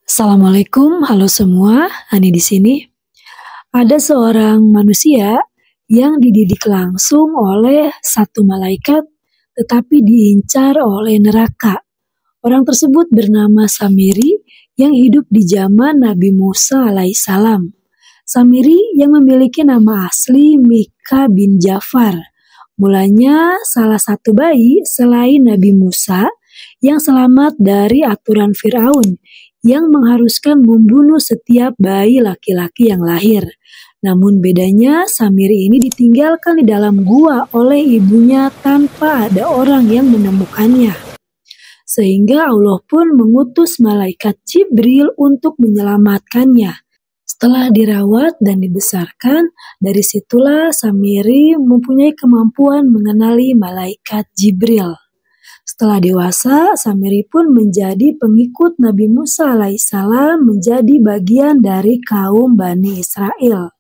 Assalamualaikum, halo semua. Ani di sini. Ada seorang manusia yang dididik langsung oleh satu malaikat, tetapi diincar oleh neraka. Orang tersebut bernama Samiri yang hidup di zaman Nabi Musa alaihissalam. Samiri yang memiliki nama asli Mika bin Jafar. Mulanya salah satu bayi selain Nabi Musa yang selamat dari aturan Firaun yang mengharuskan membunuh setiap bayi laki-laki yang lahir. Namun bedanya Samiri ini ditinggalkan di dalam gua oleh ibunya tanpa ada orang yang menemukannya. Sehingga Allah pun mengutus malaikat Jibril untuk menyelamatkannya. Setelah dirawat dan dibesarkan, dari situlah Samiri mempunyai kemampuan mengenali malaikat Jibril. Setelah dewasa, Samiri pun menjadi pengikut Nabi Musa alaihissalam, menjadi bagian dari kaum Bani Israel.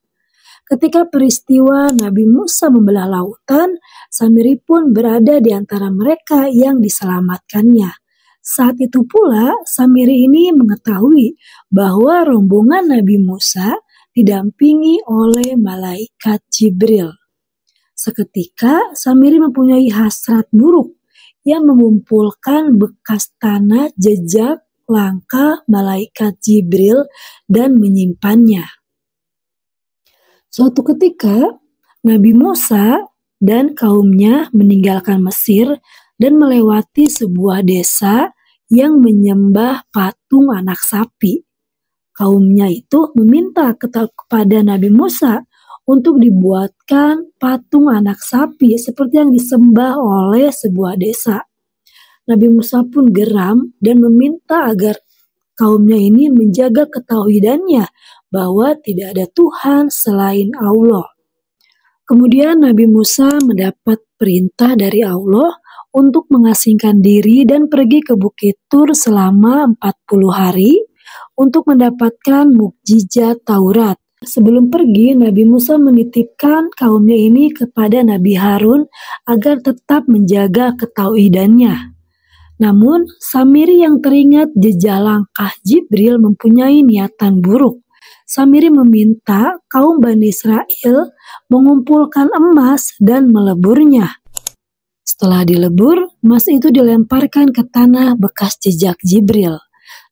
Ketika peristiwa Nabi Musa membelah lautan, Samiri pun berada di antara mereka yang diselamatkannya. Saat itu pula, Samiri ini mengetahui bahwa rombongan Nabi Musa didampingi oleh malaikat Jibril. Seketika, Samiri mempunyai hasrat buruk yang mengumpulkan bekas tanah jejak langkah malaikat Jibril dan menyimpannya. Suatu ketika, Nabi Musa dan kaumnya meninggalkan Mesir dan melewati sebuah desa yang menyembah patung anak sapi. Kaumnya itu meminta kepada Nabi Musa untuk dibuatkan patung anak sapi seperti yang disembah oleh sebuah desa. Nabi Musa pun geram dan meminta agar kaumnya ini menjaga ketauhidannya bahwa tidak ada Tuhan selain Allah. Kemudian Nabi Musa mendapat perintah dari Allah untuk mengasingkan diri dan pergi ke Bukit Tur selama 40 hari untuk mendapatkan mukjizat Taurat. Sebelum pergi, Nabi Musa menitipkan kaumnya ini kepada Nabi Harun agar tetap menjaga ketauhidannya. Namun, Samiri yang teringat jejak langkah Jibril mempunyai niatan buruk. Samiri meminta kaum Bani Israel mengumpulkan emas dan meleburnya. Setelah dilebur, emas itu dilemparkan ke tanah bekas jejak Jibril,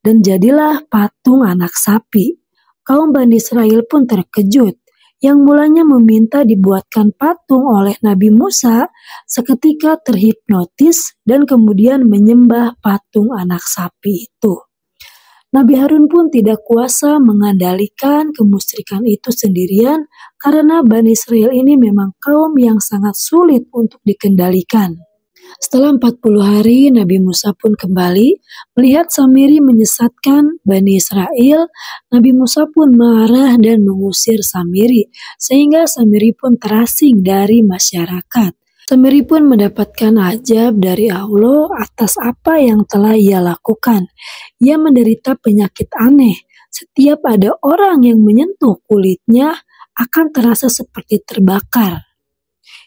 dan jadilah patung anak sapi. Kaum Bani Israel pun terkejut, yang mulanya meminta dibuatkan patung oleh Nabi Musa, seketika terhipnotis dan kemudian menyembah patung anak sapi itu. Nabi Harun pun tidak kuasa mengendalikan kemusyrikan itu sendirian karena Bani Israel ini memang kaum yang sangat sulit untuk dikendalikan. Setelah 40 hari, Nabi Musa pun kembali melihat Samiri menyesatkan Bani Israel. Nabi Musa pun marah dan mengusir Samiri, sehingga Samiri pun terasing dari masyarakat. Samiri pun mendapatkan ajab dari Allah atas apa yang telah ia lakukan. Ia menderita penyakit aneh. Setiap ada orang yang menyentuh kulitnya akan terasa seperti terbakar.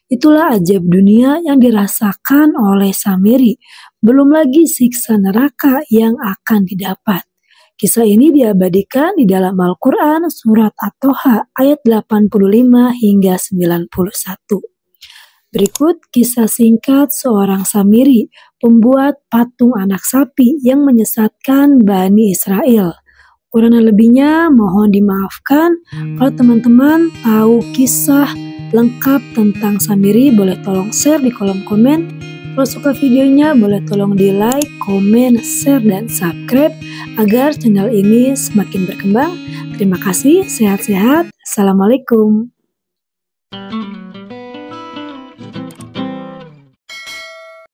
Itulah ajab dunia yang dirasakan oleh Samiri, belum lagi siksa neraka yang akan didapat. Kisah ini diabadikan di dalam Al-Quran surat At-Toha ayat 85 hingga 91. Berikut kisah singkat seorang Samiri, pembuat patung anak sapi yang menyesatkan Bani Israel. Kurang lebihnya mohon dimaafkan. Kalau teman-teman tahu kisah lengkap tentang Samiri, boleh tolong share di kolom komen. Kalau suka videonya, boleh tolong di like, komen, share, dan subscribe agar channel ini semakin berkembang. Terima kasih, sehat-sehat. Assalamualaikum.